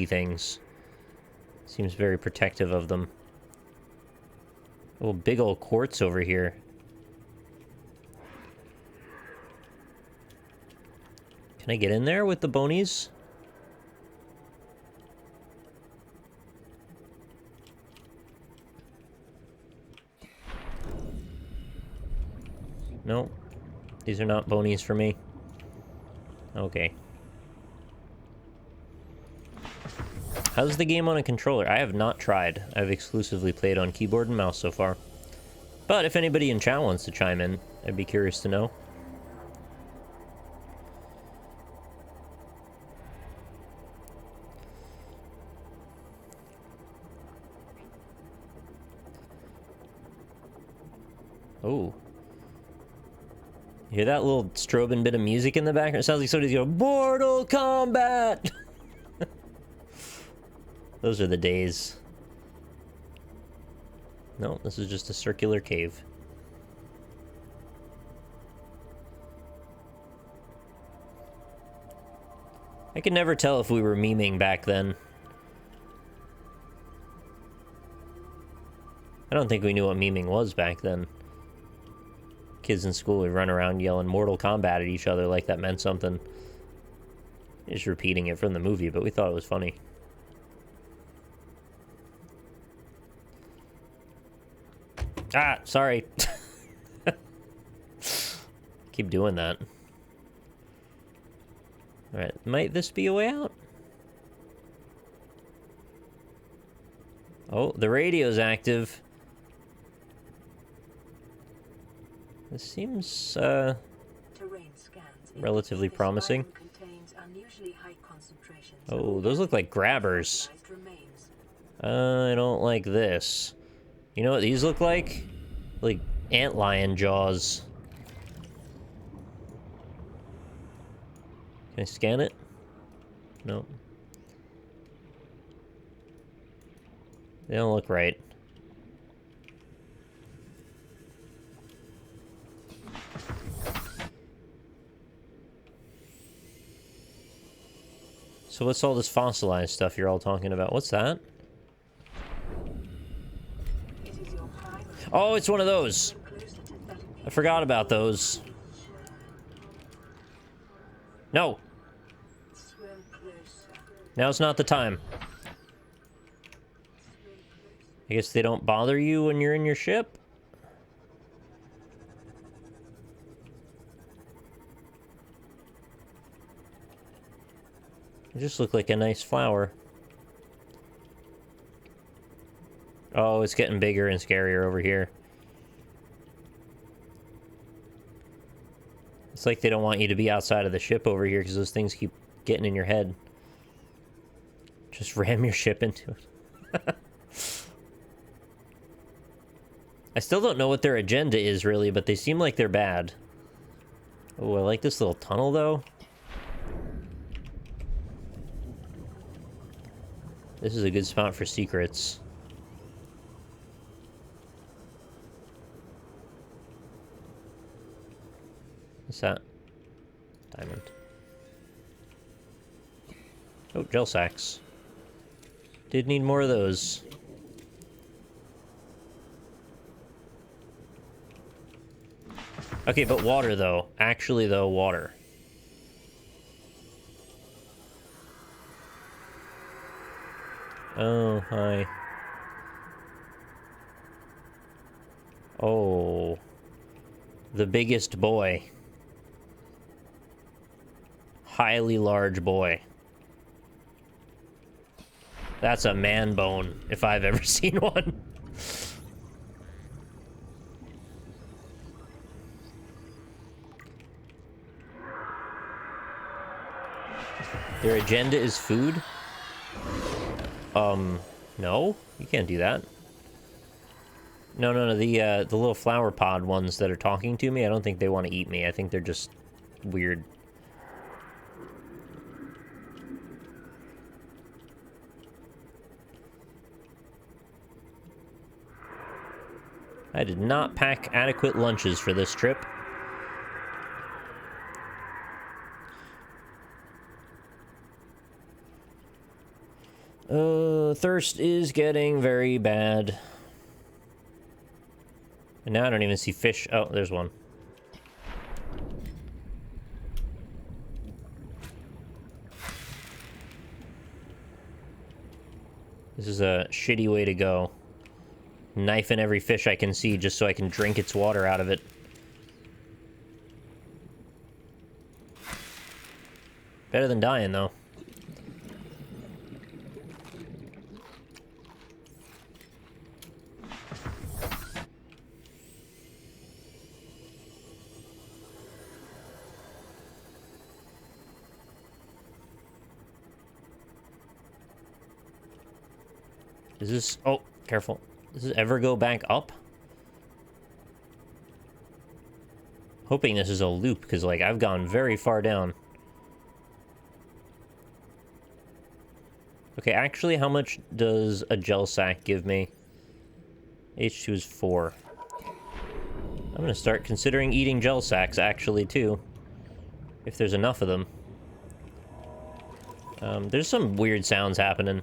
things. Seems very protective of them. Oh, big old quartz over here. Can I get in there with the bonies? No. These are not bonies for me. Okay. How's the game on a controller? I have not tried. I've exclusively played on keyboard and mouse so far. But if anybody in chat wants to chime in, I'd be curious to know. Oh. You hear that little strobing bit of music in the background? It sounds like somebody's going, Mortal Kombat! Those are the days. No, this is just a circular cave. I could never tell if we were memeing back then. I don't think we knew what memeing was back then. Kids in school would run around yelling Mortal Kombat at each other like that meant something. Just repeating it from the movie, but we thought it was funny. Ah, sorry. Keep doing that. Alright, might this be a way out? Oh, the radio's active. This seems, relatively promising. Oh, those look like grabbers. I don't like this. You know what these look like? Like antlion jaws. Can I scan it? No. They don't look right. So what's all this fossilized stuff you're all talking about? What's that? Oh, it's one of those. I forgot about those. No. Now's not the time. I guess they don't bother you when you're in your ship? It just looked like a nice flower. Oh, it's getting bigger and scarier over here. It's like they don't want you to be outside of the ship over here because those things keep getting in your head. Just ram your ship into it. I still don't know what their agenda is, really, but they seem like they're bad. Oh, I like this little tunnel, though. This is a good spot for secrets. What's that? Diamond. Oh, gel sacks. Did need more of those. Okay, but water, though. Actually, though, water. Oh, hi. Oh. The biggest boy. Highly large boy. That's a man bone, if I've ever seen one. Their agenda is food? No? You can't do that. No, the little flower pod ones that are talking to me, I don't think they want to eat me. I think they're just weird. I did not pack adequate lunches for this trip. Thirst is getting very bad. And now I don't even see fish. Oh, there's one. This is a shitty way to go. Knifing every fish I can see just so I can drink its water out of it. Better than dying, though. Does this... Oh, careful. Does this ever go back up? Hoping this is a loop, because, like, I've gone very far down. Okay, actually, how much does a gel sack give me? H2 is 4. I'm gonna start considering eating gel sacks, actually, too. If there's enough of them. There's some weird sounds happening.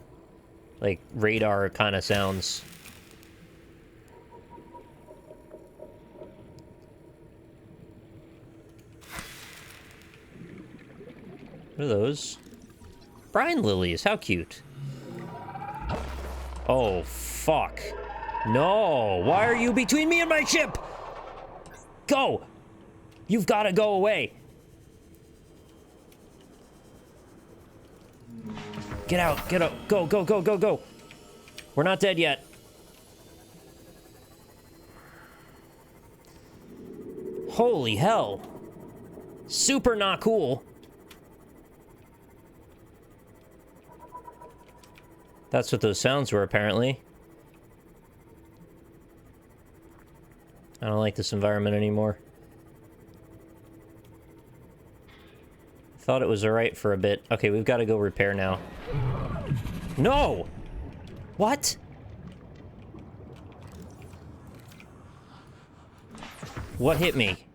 Like, radar kind of sounds. What are those? Brine lilies, how cute. Oh, fuck. No, why are you between me and my ship? Go! You've got to go away. Get out, get out. Go, go, go, go, go. We're not dead yet. Holy hell. Super not cool. That's what those sounds were, apparently. I don't like this environment anymore. Thought it was alright for a bit. Okay, we've got to go repair now. No! What? What hit me?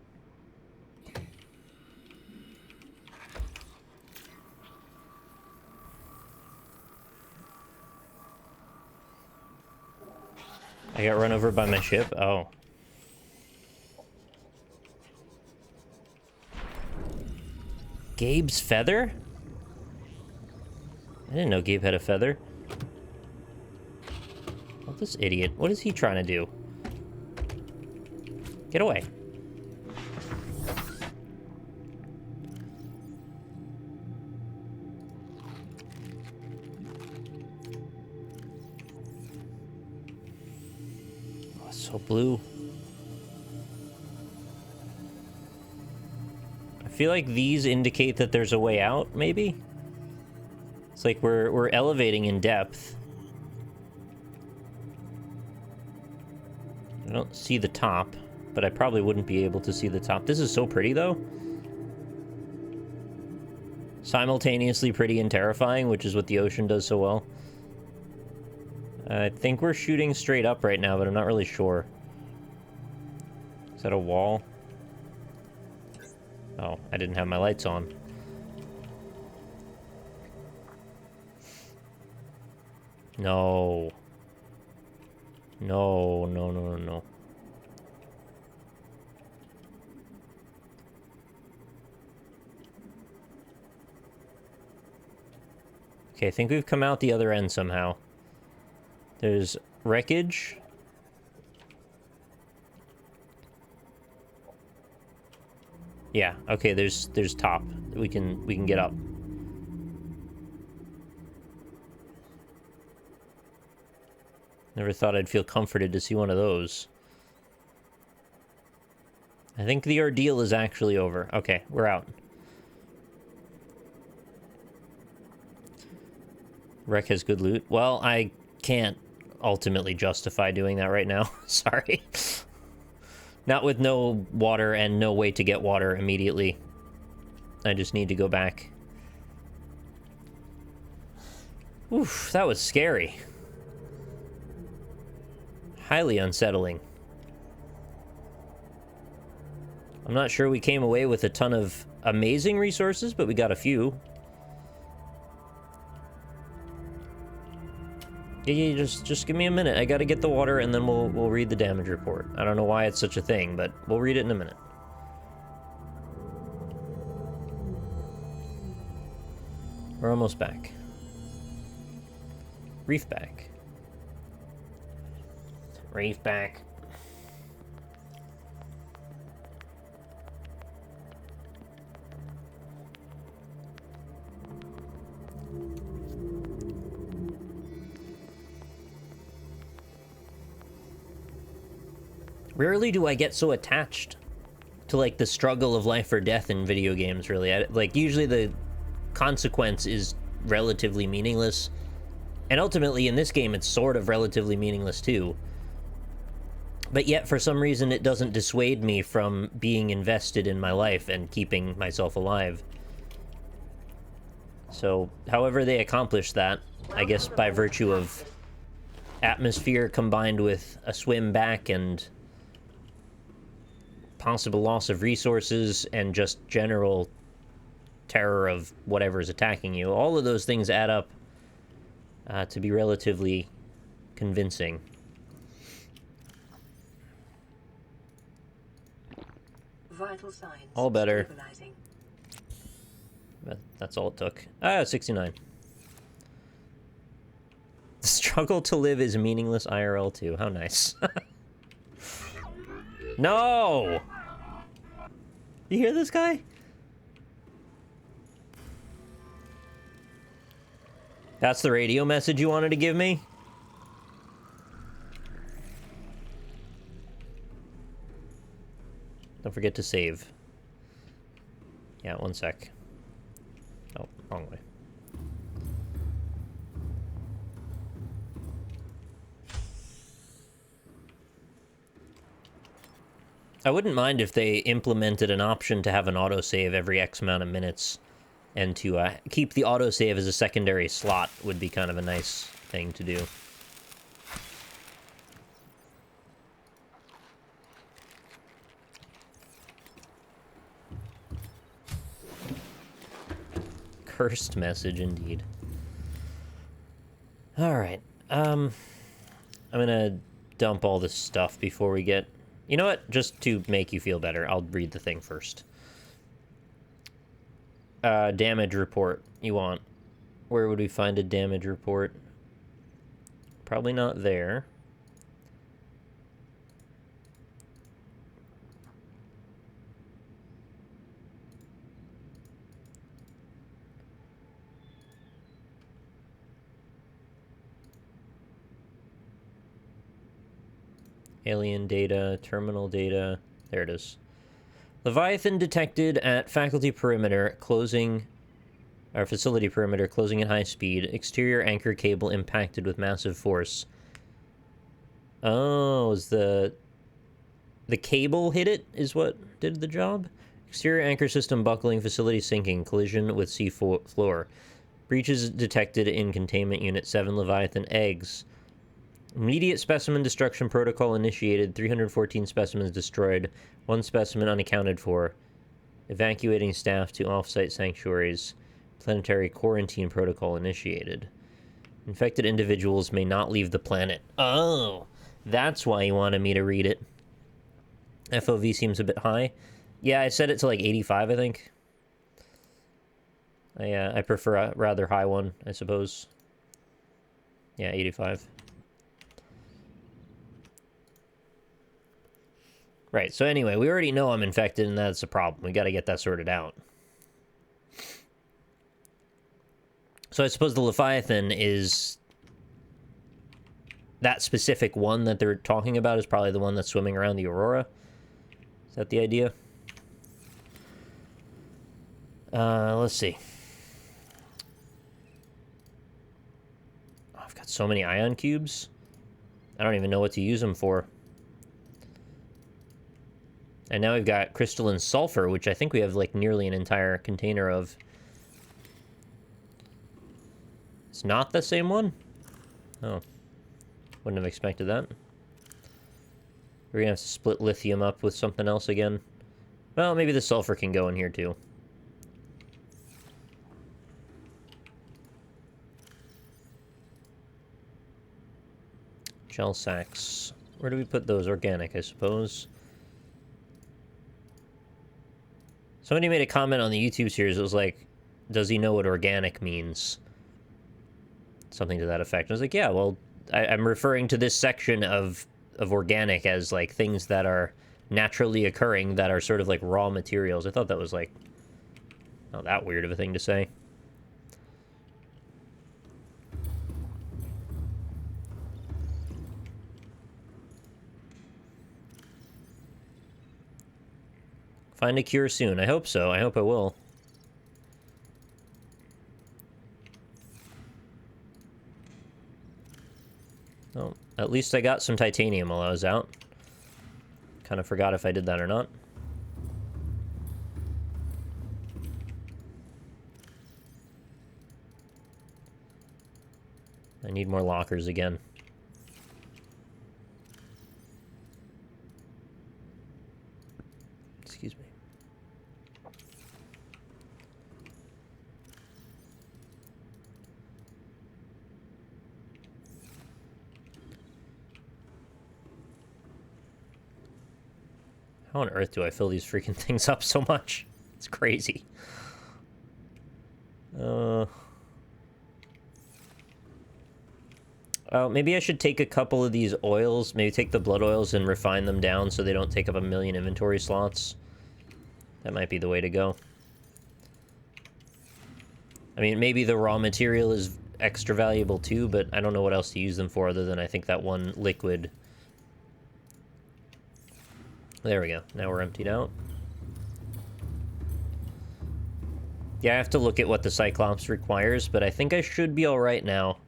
I got run over by my ship? Oh. Gabe's feather? I didn't know Gabe had a feather. Oh, this idiot. What is he trying to do? Get away. Oh, it's so blue. I feel like these indicate that there's a way out, maybe? It's like we're elevating in depth. I don't see the top, but I probably wouldn't be able to see the top. This is so pretty, though. Simultaneously pretty and terrifying, which is what the ocean does so well. I think we're shooting straight up right now, but I'm not really sure. Is that a wall? Oh, I didn't have my lights on. No. No, no, no, no, no. Okay, I think we've come out the other end somehow. There's wreckage. Yeah, okay, there's top. We can get up. Never thought I'd feel comforted to see one of those. I think the ordeal is actually over. Okay, we're out. Wreck has good loot. Well, I can't ultimately justify doing that right now. Sorry. Not with no water and no way to get water immediately. I just need to go back. Oof, that was scary. Highly unsettling. I'm not sure we came away with a ton of amazing resources, but we got a few. Yeah, just give me a minute. I gotta get the water, and then we'll read the damage report. I don't know why it's such a thing, but we'll read it in a minute. We're almost back. Reef back. Reef back. Rarely do I get so attached to, like, the struggle of life or death in video games, really. Like, usually the consequence is relatively meaningless. And ultimately, in this game, it's sort of relatively meaningless, too. But yet, for some reason, it doesn't dissuade me from being invested in my life and keeping myself alive. So, however they accomplish that, I guess by virtue of atmosphere combined with a swim back and possible loss of resources and just general terror of whatever's attacking you, all of those things add up to be relatively convincing. Vital signs All better. stabilizing. That's all it took. 69. The struggle to live is meaningless IRL too. How nice. No! You hear this guy? That's the radio message you wanted to give me? Don't forget to save. Yeah, one sec. Oh, wrong way. I wouldn't mind if they implemented an option to have an autosave every X amount of minutes, and to keep the autosave as a secondary slot would be kind of a nice thing to do. Cursed message, indeed. Alright, I'm gonna dump all this stuff before we get... You know what? Just to make you feel better, I'll read the thing first. Damage report you want. Where would we find a damage report? Probably not there. Alien data, terminal data. There it is. Leviathan detected at faculty perimeter, closing... Our facility perimeter, closing at high speed. Exterior anchor cable impacted with massive force. Oh, is the cable hit it, is what did the job? Exterior anchor system buckling, facility sinking, collision with sea floor. Breaches detected in containment unit, 7 Leviathan eggs. Immediate specimen destruction protocol initiated, 314 specimens destroyed, 1 specimen unaccounted for. Evacuating staff to off-site sanctuaries. Planetary quarantine protocol initiated. Infected individuals may not leave the planet. Oh, that's why you wanted me to read it. FOV seems a bit high. Yeah, I set it to like 85, I think. I prefer a rather high one, I suppose. Yeah, 85. Right, so anyway, we already know I'm infected, and that's a problem. We gotta get that sorted out. So I suppose the Leviathan is... That specific one that they're talking about is probably the one that's swimming around the Aurora. Is that the idea? Let's see. Oh, I've got so many ion cubes. I don't even know what to use them for. And now we've got crystalline sulfur, which I think we have, like, nearly an entire container of. It's not the same one? Oh. Wouldn't have expected that. We're gonna have to split lithium up with something else again. Well, maybe the sulfur can go in here, too. Gel sacks. Where do we put those? Organic, I suppose. Somebody made a comment on the YouTube series. It was like, does he know what organic means? Something to that effect. I was like, yeah, well, I'm referring to this section of organic as, like, things that are naturally occurring that are sort of like raw materials. I thought that was, like, not that weird of a thing to say. Find a cure soon. I hope so. I hope I will. Well, at least I got some titanium while I was out. Kind of forgot if I did that or not. I need more lockers again. Excuse me. How on earth do I fill these freaking things up so much? It's crazy. Maybe I should take a couple of these oils, maybe take the blood oils and refine them down so they don't take up a million inventory slots. That might be the way to go. I mean, maybe the raw material is extra valuable too, but I don't know what else to use them for other than I think that one liquid. There we go. Now we're emptied out. Yeah, I have to look at what the Cyclops requires, but I think I should be alright now.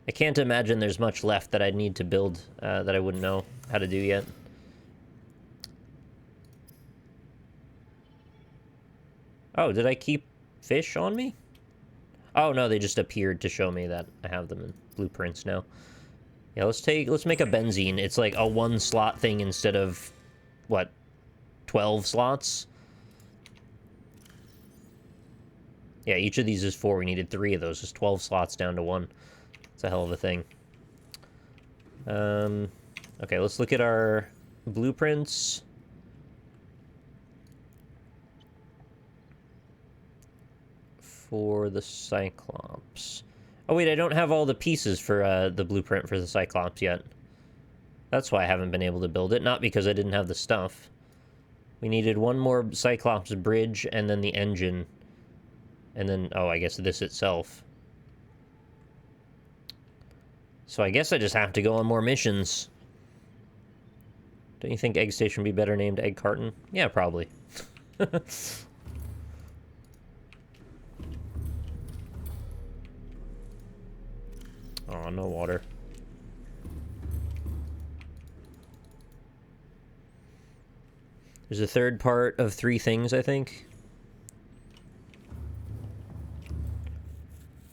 I can't imagine there's much left that I'd need to build that I wouldn't know how to do yet. Oh, did I keep fish on me? Oh, no, they just appeared to show me that I have them in blueprints now. Yeah, let's make a benzene. It's like a 1-slot thing instead of, what, 12 slots? Yeah, each of these is 4. We needed 3 of those. Just 12 slots down to 1. It's a hell of a thing. Okay, let's look at our blueprints. For the Cyclops. Oh, wait, I don't have all the pieces for the blueprint for the Cyclops yet. That's why I haven't been able to build it, not because I didn't have the stuff. We needed one more Cyclops bridge, and then the engine. And then, oh, I guess this itself. So I guess I just have to go on more missions. Don't you think Egg Station would be better named Egg Carton? Yeah, probably. Oh, no water. There's a third part of 3 things, I think.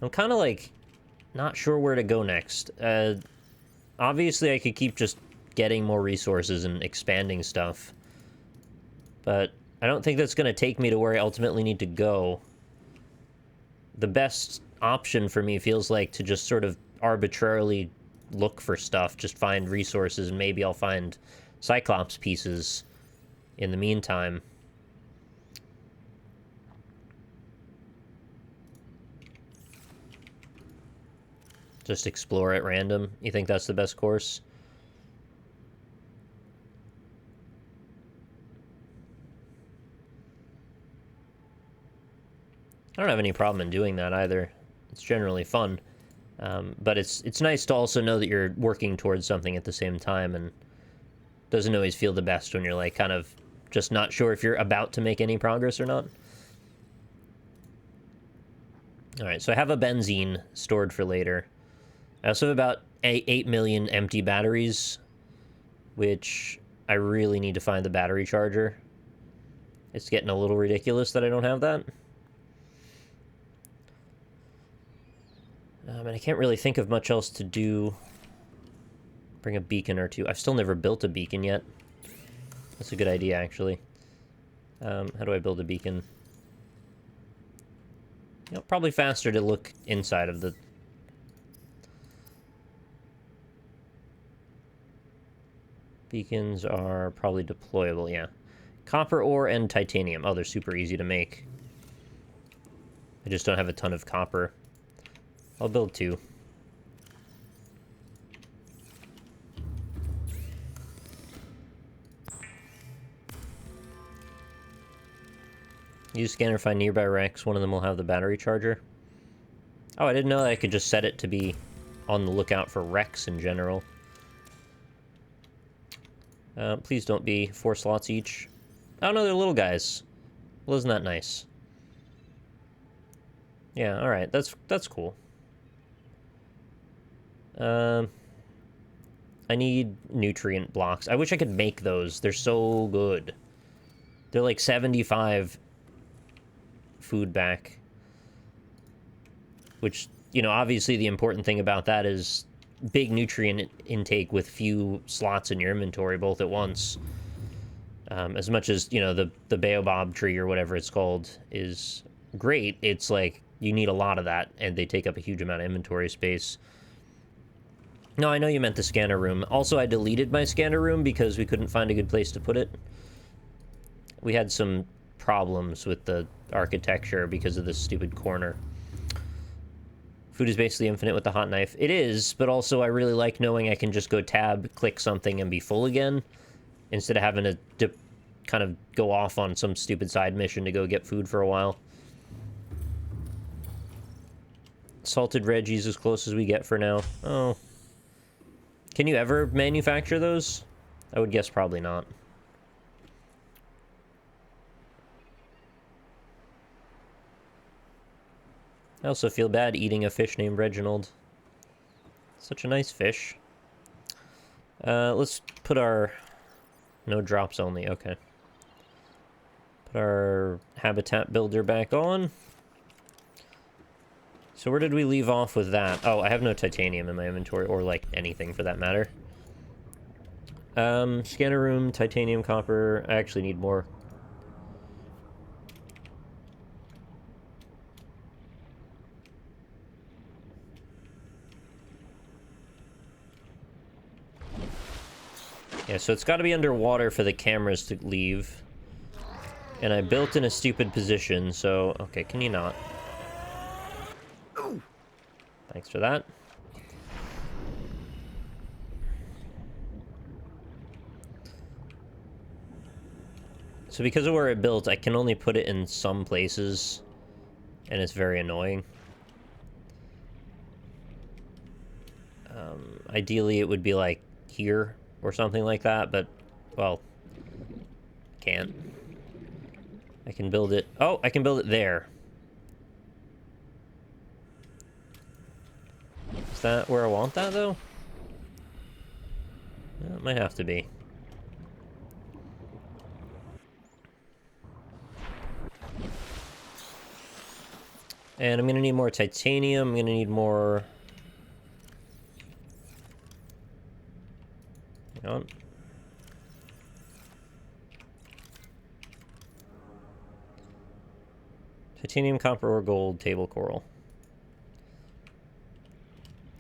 I'm kind of like not sure where to go next. Obviously, I could keep just getting more resources and expanding stuff. But I don't think that's going to take me to where I ultimately need to go. The best option for me feels like to just sort of arbitrarily look for stuff, just find resources, and maybe I'll find Cyclops pieces in the meantime. Just explore at random. You think that's the best course? I don't have any problem in doing that either. It's generally fun. But it's nice to also know that you're working towards something at the same time, and doesn't always feel the best when you're like kind of just not sure if you're about to make any progress or not. Alright, so I have a benzene stored for later. I also have about 8 million empty batteries, which I really need to find the battery charger. It's getting a little ridiculous that I don't have that. And I can't really think of much else to do. Bring a beacon or 2. I've still never built a beacon yet. That's a good idea, actually. How do I build a beacon? You know, probably faster to look inside of the... Beacons are probably deployable, yeah. Copper ore and titanium. Oh, they're super easy to make. I just don't have a ton of copper. I'll build 2. Use scanner, find nearby wrecks. One of them will have the battery charger. Oh, I didn't know that I could just set it to be on the lookout for wrecks in general. Please don't be 4 slots each. Oh no, they're little guys. Well, isn't that nice? Yeah, alright, that's cool. I need nutrient blocks. I wish I could make those. They're so good. They're like 75 food back. Which, you know, obviously the important thing about that is big nutrient intake with few slots in your inventory both at once. As much as, you know, the baobab tree or whatever it's called is great, it's like you need a lot of that, and they take up a huge amount of inventory space. No, I know you meant the scanner room. Also, I deleted my scanner room because we couldn't find a good place to put it. We had some problems with the architecture because of this stupid corner. Food is basically infinite with the hot knife. It is, but also I really like knowing I can just go tab, click something, and be full again, instead of having to kind of go off on some stupid side mission to go get food for a while. Salted Reggie's as close as we get for now. Oh. Can you ever manufacture those? I would guess probably not. I also feel bad eating a fish named Reginald. Such a nice fish. Let's put our... No drops only, okay. Put our habitat builder back on. So where did we leave off with that? Oh, I have no titanium in my inventory, or like anything for that matter. Scanner room, titanium, copper. I actually need more. Yeah, so it's got to be underwater for the cameras to leave. And I built in a stupid position, so... Okay, can you not? Thanks for that. So because of where it built, I can only put it in some places. And it's very annoying. Ideally, it would be like here or something like that, but, well, can't. I can build it... Oh, I can build it there. Is that where I want that, though? Yeah, it might have to be. And I'm gonna need more titanium. I'm gonna need more... Hang on. Titanium, copper, or gold, table coral.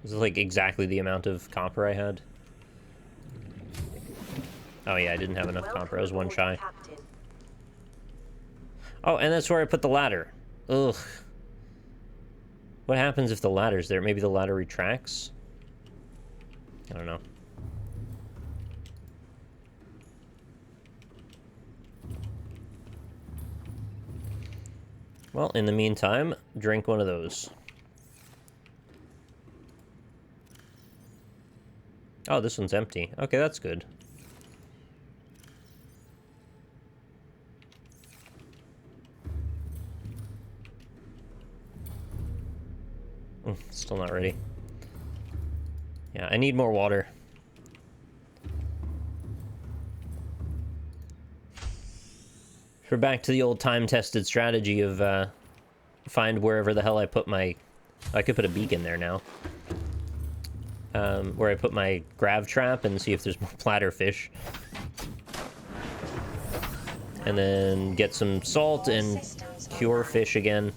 This is like exactly the amount of copper I had. Oh yeah, I didn't have enough copper. I was one shy. Oh, and that's where I put the ladder. Ugh. What happens if the ladder's there? Maybe the ladder retracts? I don't know. Well, in the meantime, drink one of those. Oh, this one's empty. Okay, that's good. Still not ready. Yeah, I need more water. We're back to the old time-tested strategy of find wherever the hell I put my... I could put a beacon there now. Where I put my grav trap and see if there's more platter fish. And then get some salt and cure fish again.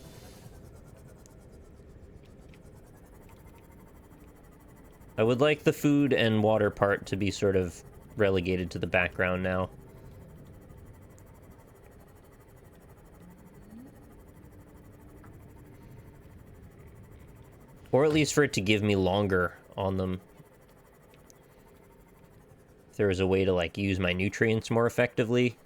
I would like the food and water part to be sort of relegated to the background now. Or at least for it to give me longer on them. If there was a way to, like, use my nutrients more effectively.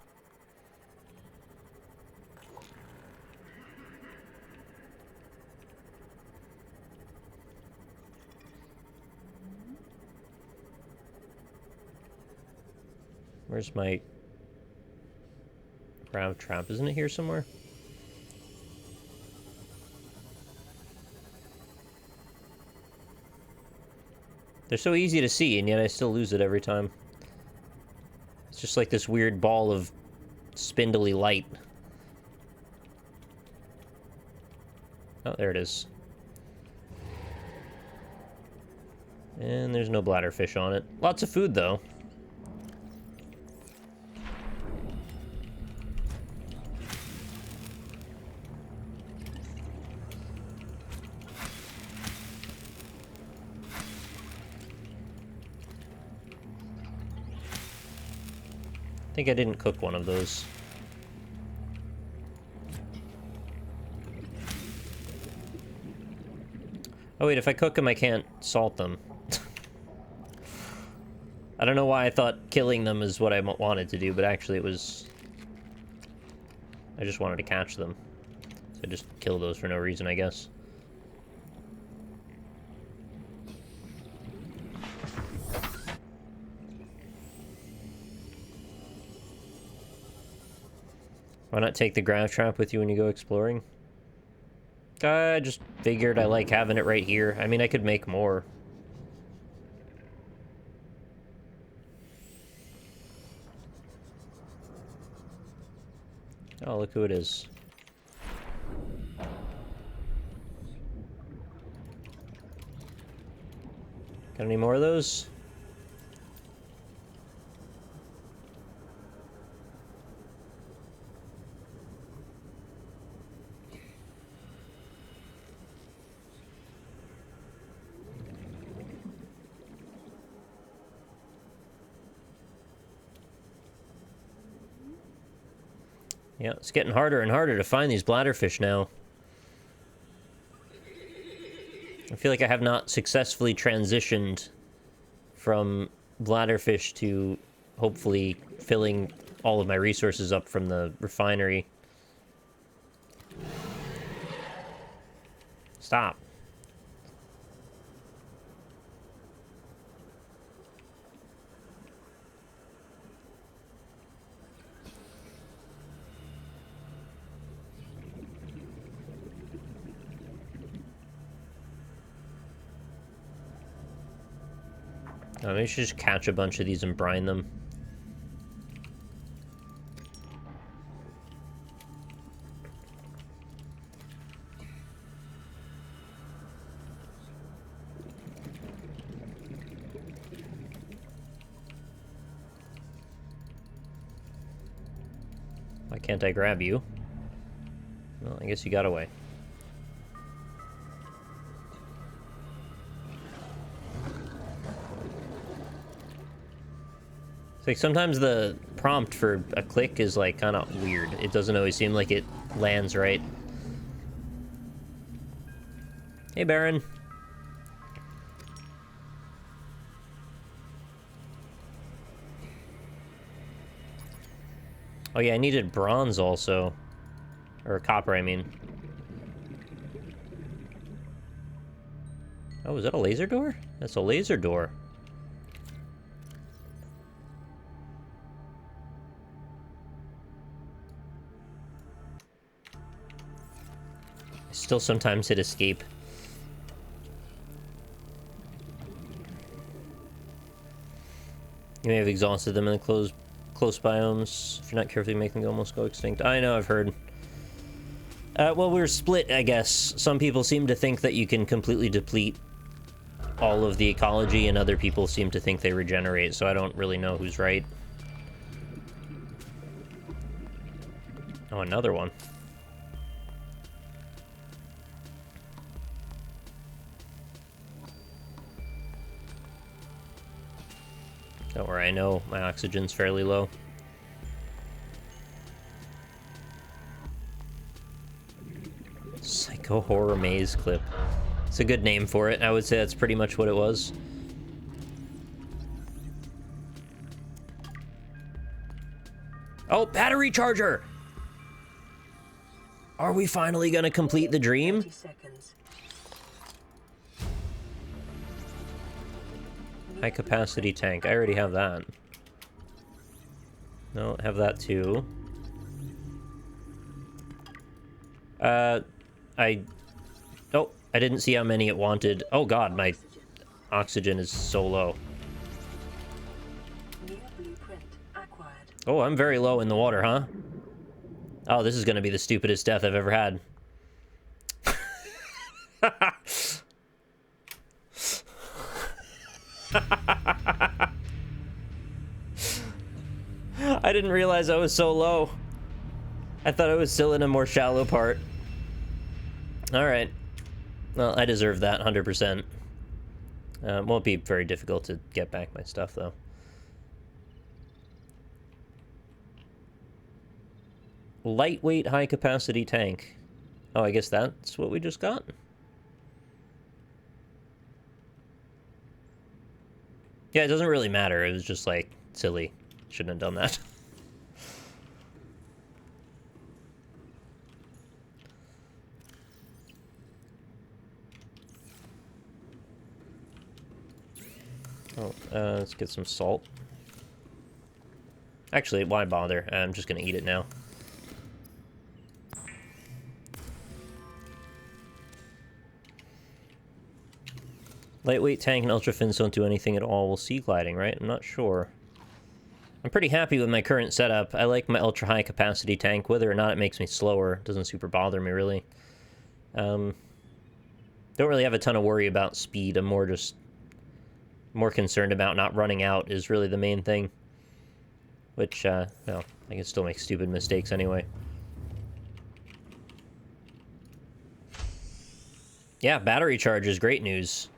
Where's my grav trap? Isn't it here somewhere? They're so easy to see, and yet I still lose it every time. It's just like this weird ball of spindly light. Oh, there it is. And there's no bladderfish on it. Lots of food, though. I think I didn't cook one of those. Oh wait, if I cook them, I can't salt them. I don't know why I thought killing them is what I wanted to do, but actually it was... I just wanted to catch them. So I just kill those for no reason, I guess. Why not take the grav trap with you when you go exploring? I just figured I like having it right here. I mean, I could make more. Oh, look who it is. Got any more of those? Yeah, it's getting harder and harder to find these bladderfish now. I feel like I have not successfully transitioned from bladderfish to hopefully filling all of my resources up from the refinery. Stop. Maybe I should just catch a bunch of these and brine them. Why can't I grab you? Well, I guess you got away. Like sometimes the prompt for a click is like kind of weird. It doesn't always seem like it lands right. Hey, Baron. Oh yeah, I needed bronze also. Or copper, I mean. Oh, is that a laser door? That's a laser door. Still sometimes hit escape. You may have exhausted them in the close biomes. If you're not careful, you make them almost go extinct. I know, I've heard. Well, we're split, I guess. Some people seem to think that you can completely deplete all of the ecology, and other people seem to think they regenerate, so I don't really know who's right. Oh, another one. Don't worry, I know my oxygen's fairly low. Psycho horror maze clip. It's a good name for it. I would say that's pretty much what it was. Oh, battery charger! Are we finally gonna complete the dream? 30 seconds. High capacity tank. I already have that. No, have that too. Oh, I didn't see how many it wanted. Oh god, my oxygen is so low. New blueprint acquired. Oh, I'm very low in the water, huh? Oh, this is gonna be the stupidest death I've ever had. I didn't realize I was so low. I thought I was still in a more shallow part. Alright. Well, I deserve that, 100%. Won't be very difficult to get back my stuff, though. Lightweight high-capacity tank. Oh, I guess that's what we just got? Yeah, it doesn't really matter. It was just, like, silly. Shouldn't have done that. Oh, let's get some salt. Actually, why bother? I'm just gonna eat it now. Lightweight tank and ultra fins don't do anything at all while sea gliding, right? I'm not sure. I'm pretty happy with my current setup. I like my ultra high capacity tank. Whether or not it makes me slower doesn't super bother me, really. Don't really have a ton of worry about speed. I'm more concerned about not running out is really the main thing. Which, well, I can still make stupid mistakes anyway. Yeah, battery charge is great news.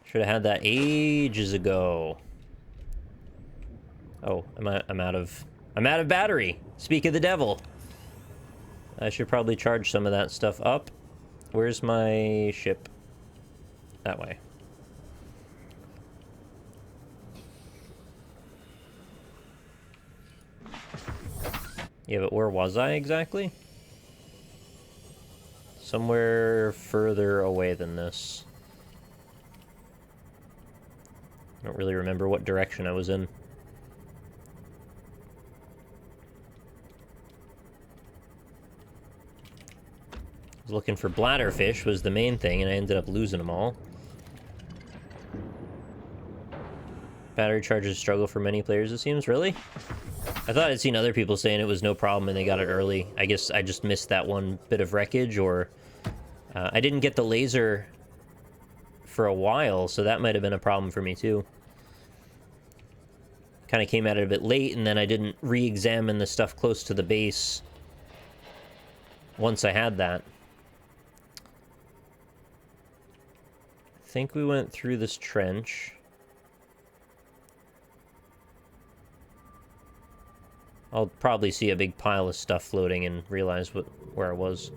Should have had that ages ago. Oh, I'm out of battery. Speak of the devil. I should probably charge some of that stuff up. Where's my ship? That way. Yeah, but where was I exactly? Somewhere further away than this. I don't really remember what direction I was in. I was looking for bladderfish was the main thing, and I ended up losing them all. Battery charges struggle for many players, it seems. Really? I thought I'd seen other people saying it was no problem and they got it early. I guess I just missed that one bit of wreckage, or... I didn't get the laser for a while, so that might have been a problem for me, too. Kind of came at it a bit late, and then I didn't re-examine the stuff close to the base once I had that. I think we went through this trench. I'll probably see a big pile of stuff floating and realize where I was.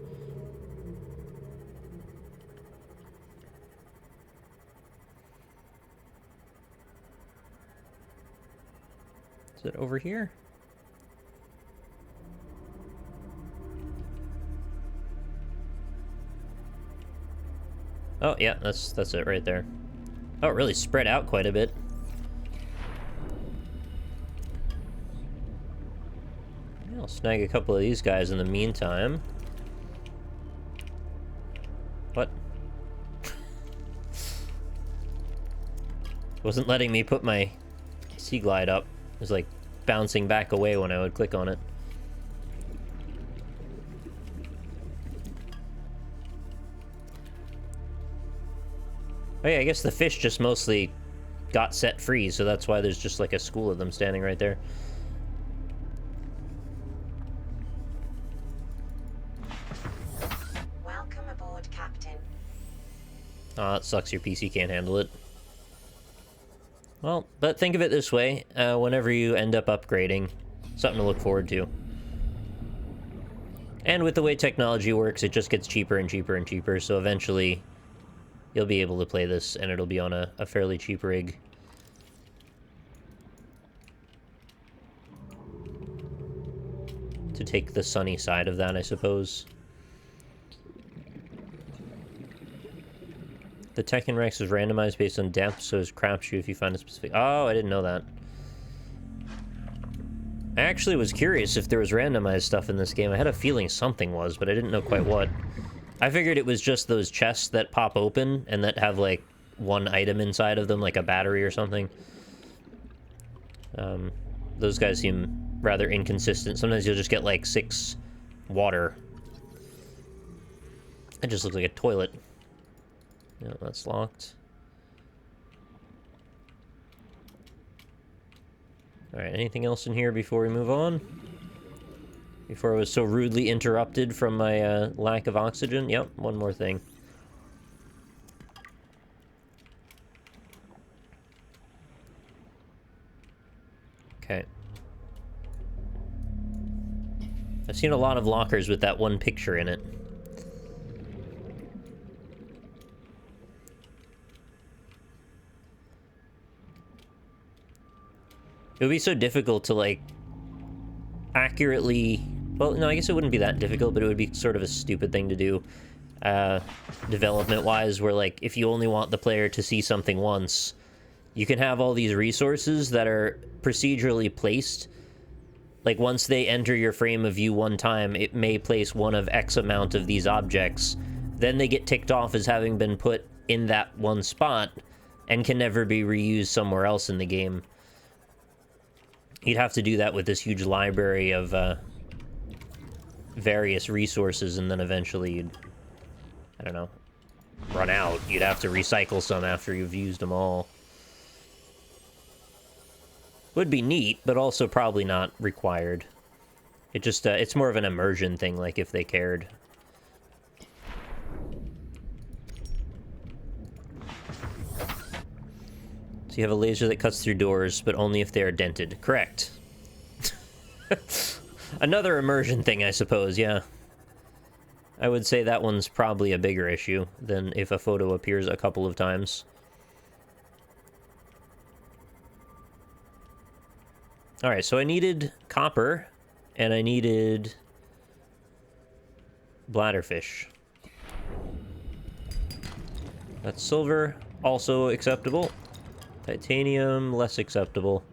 Is it over here? Oh, yeah, that's it right there. Oh, it really spread out quite a bit. I'll snag a couple of these guys in the meantime. What? Wasn't letting me put my sea glide up. It was like bouncing back away when I would click on it. Oh yeah, I guess the fish just mostly got set free, so that's why there's just like a school of them standing right there. Welcome aboard, Captain. Aw, it sucks your PC can't handle it. Well, but think of it this way, whenever you end up upgrading, something to look forward to. And with the way technology works, it just gets cheaper and cheaper and cheaper, so eventually you'll be able to play this, and it'll be on a fairly cheap rig. To take the sunny side of that, I suppose. The Tekken Rex is randomized based on depth, so it's crapshoot if you find a specific... Oh, I didn't know that. I actually was curious if there was randomized stuff in this game. I had a feeling something was, but I didn't know quite what. I figured it was just those chests that pop open and that have, like, one item inside of them, like a battery or something. Those guys seem rather inconsistent. Sometimes you'll just get, like, 6 water. It just looks like a toilet. No, that's locked. Alright, anything else in here before we move on? Before I was so rudely interrupted from my lack of oxygen? Yep, one more thing. Okay. I've seen a lot of lockers with that one picture in it. It would be so difficult to, like, accurately... Well, no, I guess it wouldn't be that difficult, but it would be sort of a stupid thing to do, development-wise, where, like, if you only want the player to see something once, you can have all these resources that are procedurally placed. Like, once they enter your frame of view one time, it may place one of X amount of these objects. Then they get ticked off as having been put in that one spot, and can never be reused somewhere else in the game. You'd have to do that with this huge library of various resources, and then eventually you'd, I don't know, run out. You'd have to recycle some after you've used them all. Would be neat, but also probably not required. It just, it's more of an immersion thing, like if they cared. So you have a laser that cuts through doors, but only if they are dented. Correct. Another immersion thing, I suppose, yeah. I would say that one's probably a bigger issue than if a photo appears a couple of times. Alright, so I needed copper, and I needed bladderfish. That's silver, also acceptable. Titanium, less acceptable.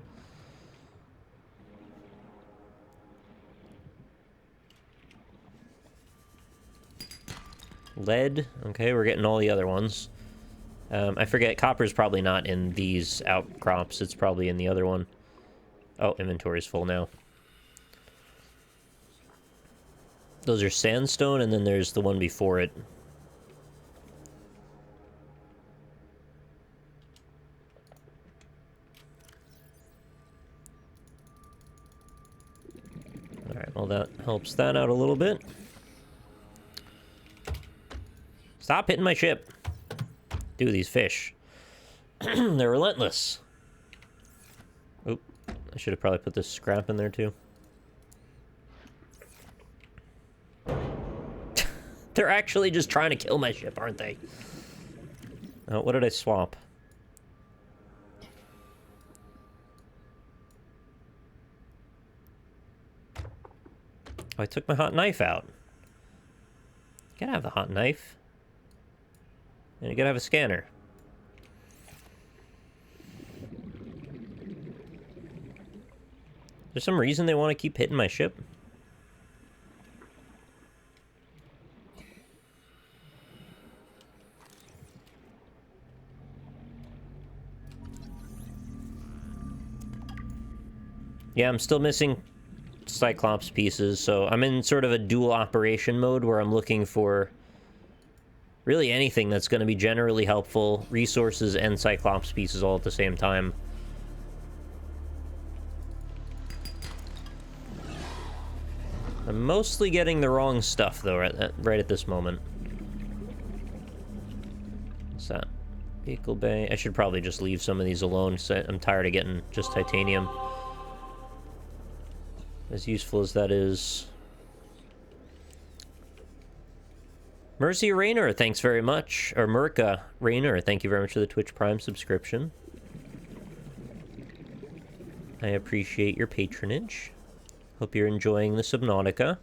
Lead, okay, we're getting all the other ones. I forget, copper's probably not in these outcrops, it's probably in the other one. Oh, inventory's full now. Those are sandstone, and then there's the one before it. Alright, well that helps that out a little bit. Stop hitting my ship. Dude, these fish. They're relentless. Oop, I should have probably put this scrap in there too. They're actually just trying to kill my ship, aren't they? Oh, what did I swap? Oh, I took my hot knife out. You gotta have the hot knife. And you gotta have a scanner. Is there some reason they want to keep hitting my ship? Yeah, I'm still missing Cyclops pieces, so I'm in sort of a dual operation mode where I'm looking for really anything that's going to be generally helpful, resources and Cyclops pieces all at the same time. I'm mostly getting the wrong stuff, though, right at this moment. What's that? Vehicle bay. I should probably just leave some of these alone, so I'm tired of getting just titanium. As useful as that is. Mercy Rainer, thanks very much. Or Merca Rainer, thank you very much for the Twitch Prime subscription. I appreciate your patronage. Hope you're enjoying the Subnautica.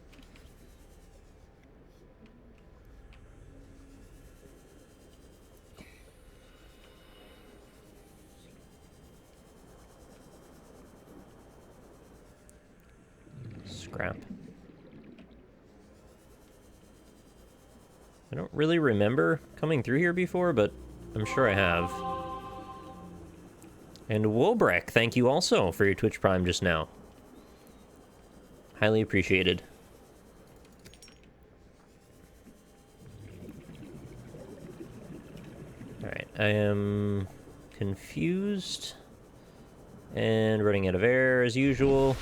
Scrap. I don't really remember coming through here before, but I'm sure I have. And Wobrek, thank you also for your Twitch Prime just now. Highly appreciated. Alright, I am confused and running out of air as usual.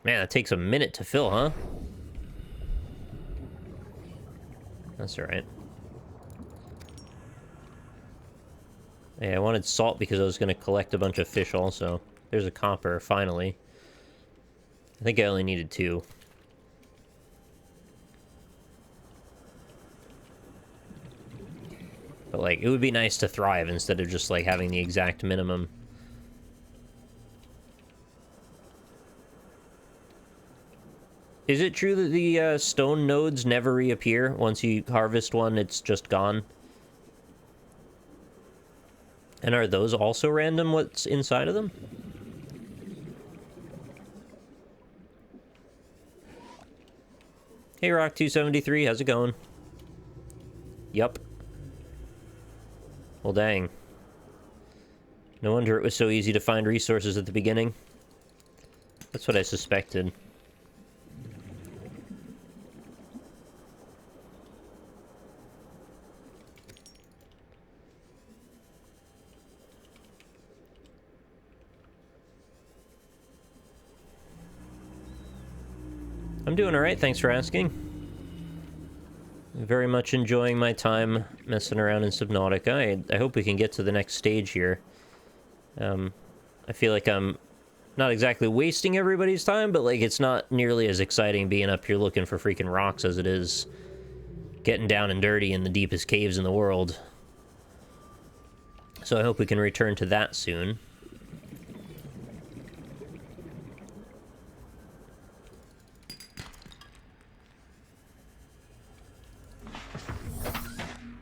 Man, that takes a minute to fill, huh? That's alright. Yeah, I wanted salt because I was going to collect a bunch of fish also. There's a copper, finally. I think I only needed 2. But, like, it would be nice to thrive instead of just, like, having the exact minimum. Is it true that the stone nodes never reappear? Once you harvest one, it's just gone? And are those also random, what's inside of them? Hey, Rock273, how's it going? Yup. Well, dang. No wonder it was so easy to find resources at the beginning. That's what I suspected. I'm doing alright, thanks for asking. Very much enjoying my time messing around in Subnautica. I hope we can get to the next stage here. I feel like I'm not exactly wasting everybody's time, but like it's not nearly as exciting being up here looking for freaking rocks as it is getting down and dirty in the deepest caves in the world. So I hope we can return to that soon.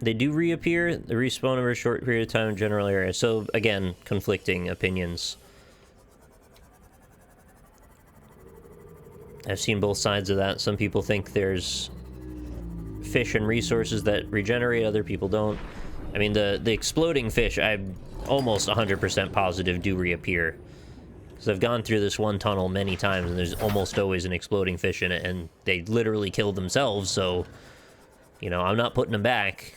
They do reappear. They respawn over a short period of time in general area. So, again, conflicting opinions. I've seen both sides of that. Some people think there's fish and resources that regenerate, other people don't. I mean, the exploding fish, I'm almost 100% positive do reappear. Because I've gone through this one tunnel many times, and there's almost always an exploding fish in it, and they literally kill themselves, so, you know, I'm not putting them back.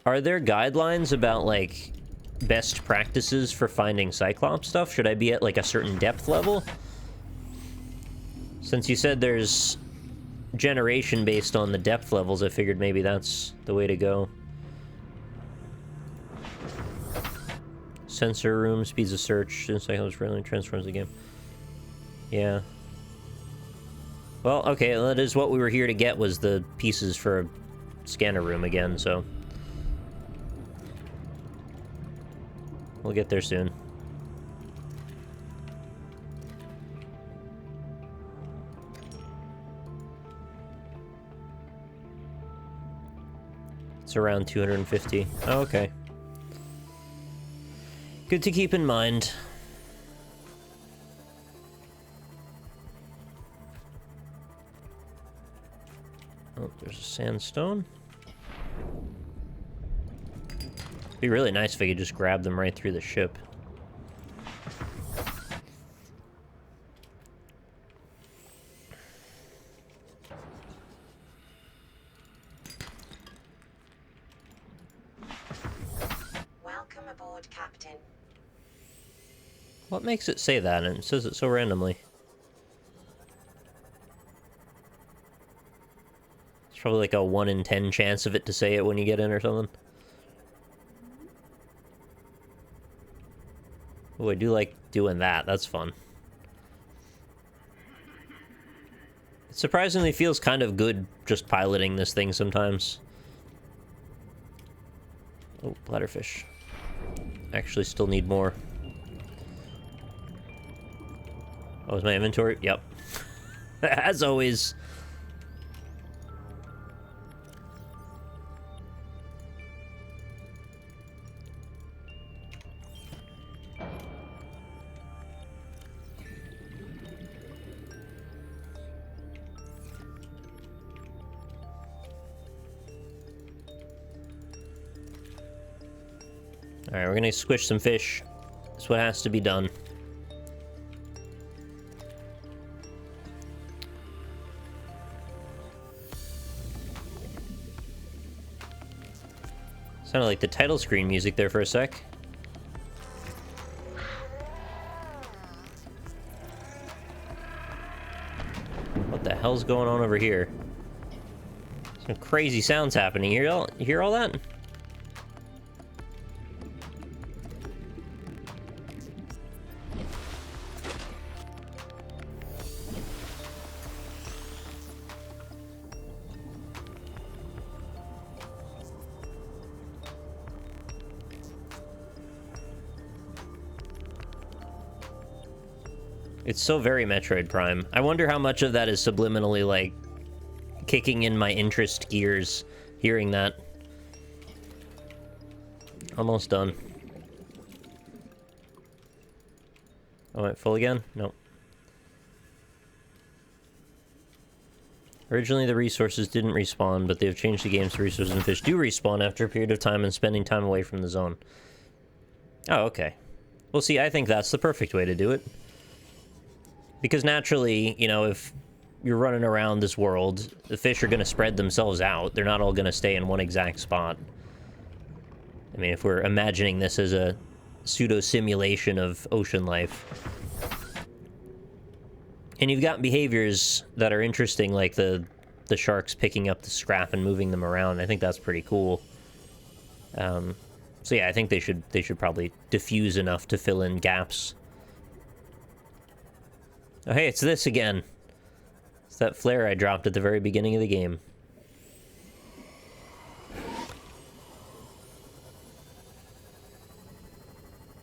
Are there guidelines about, like, best practices for finding Cyclops stuff? Should I be at, like, a certain depth level? Since you said there's generation based on the depth levels, I figured maybe that's the way to go. Sensor room, speeds of search, Cyclops randomly transforms the game. Yeah. Well, okay, that is what we were here to get, was the pieces for a scanner room again, so... we'll get there soon. It's around 250. Oh, okay. Good to keep in mind. Oh, there's a sandstone. Be really nice if I could just grab them right through the ship. Welcome aboard, Captain. What makes it say that? And it says it so randomly. It's probably like a 1 in 10 chance of it to say it when you get in or something. Oh, I do like doing that. That's fun. It surprisingly feels kind of good just piloting this thing sometimes. Oh, bladderfish. Actually still need more. Oh, is my inventory? Yep. As always. Alright, we're gonna squish some fish. That's what has to be done. Sounded like the title screen music there for a sec. What the hell's going on over here? Some crazy sounds happening. You hear all that? It's so very Metroid Prime. I wonder how much of that is subliminally, like, kicking in my interest gears, hearing that. Almost done. Oh, wait, full again? Nope. Originally, the resources didn't respawn, but they have changed the game so resources and fish do respawn after a period of time and spending time away from the zone. Oh, okay. Well, see, I think that's the perfect way to do it. Because naturally, you know, if you're running around this world, the fish are going to spread themselves out. They're not all going to stay in one exact spot. I mean, if we're imagining this as a pseudo-simulation of ocean life. And you've got behaviors that are interesting, like the sharks picking up the scrap and moving them around. I think that's pretty cool. So yeah, I think they should probably diffuse enough to fill in gaps. Oh, hey, it's this again. It's that flare I dropped at the very beginning of the game.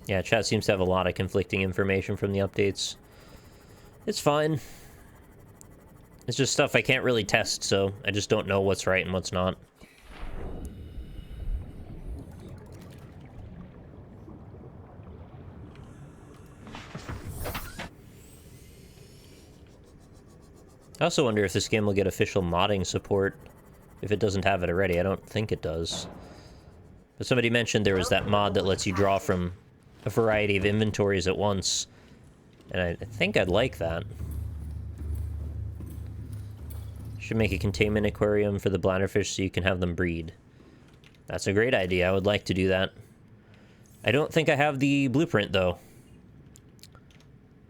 Yeah, chat seems to have a lot of conflicting information from the updates. It's fine. It's just stuff I can't really test, so I just don't know what's right and what's not. I also wonder if this game will get official modding support, if it doesn't have it already. I don't think it does. But somebody mentioned there was that mod that lets you draw from a variety of inventories at once. And I think I'd like that. Should make a containment aquarium for the bladderfish so you can have them breed. That's a great idea. I would like to do that. I don't think I have the blueprint, though.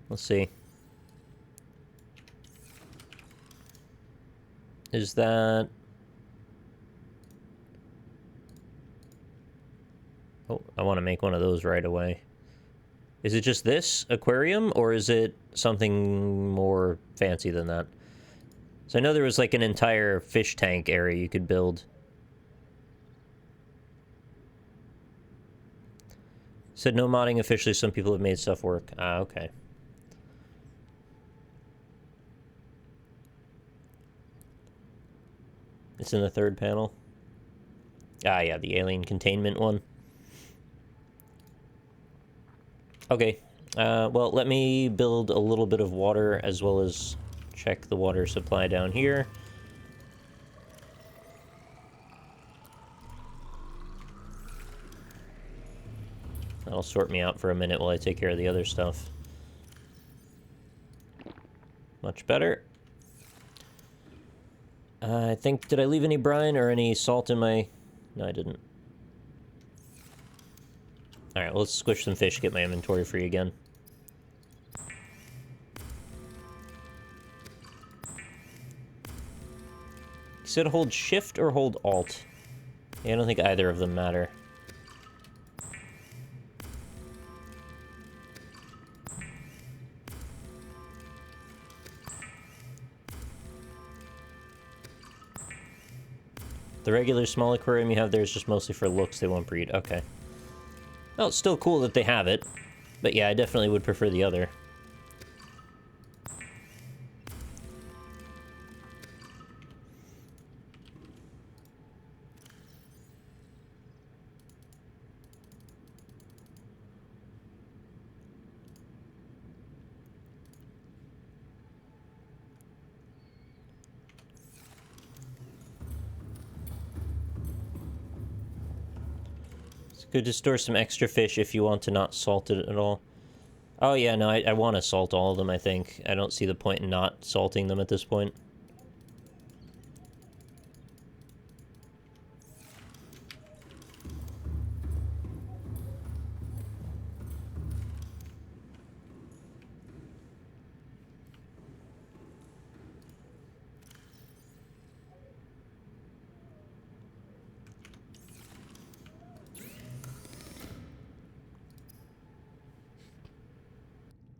Let's see. Is that... Oh, I want to make one of those right away. Is it just this aquarium, or is it something more fancy than that? So I know there was like an entire fish tank area you could build. Said no modding officially, some people have made stuff work. Ah, okay. It's in the third panel. Ah, yeah, the alien containment one. Okay, well, let me build a little bit of water as well as check the water supply down here. That'll sort me out for a minute while I take care of the other stuff. Much better. I think, did I leave any brine or any salt in my... No, I didn't. Alright, well, let's squish some fish, get my inventory free again. said hold shift or hold alt. Yeah, I don't think either of them matter. The regular small aquarium you have there is just mostly for looks, they won't breed. Okay. Well, it's still cool that they have it. But yeah, I definitely would prefer the other. Good to store some extra fish if you want to not salt it at all. Oh yeah, no, I want to salt all of them, I think. I don't see the point in not salting them at this point.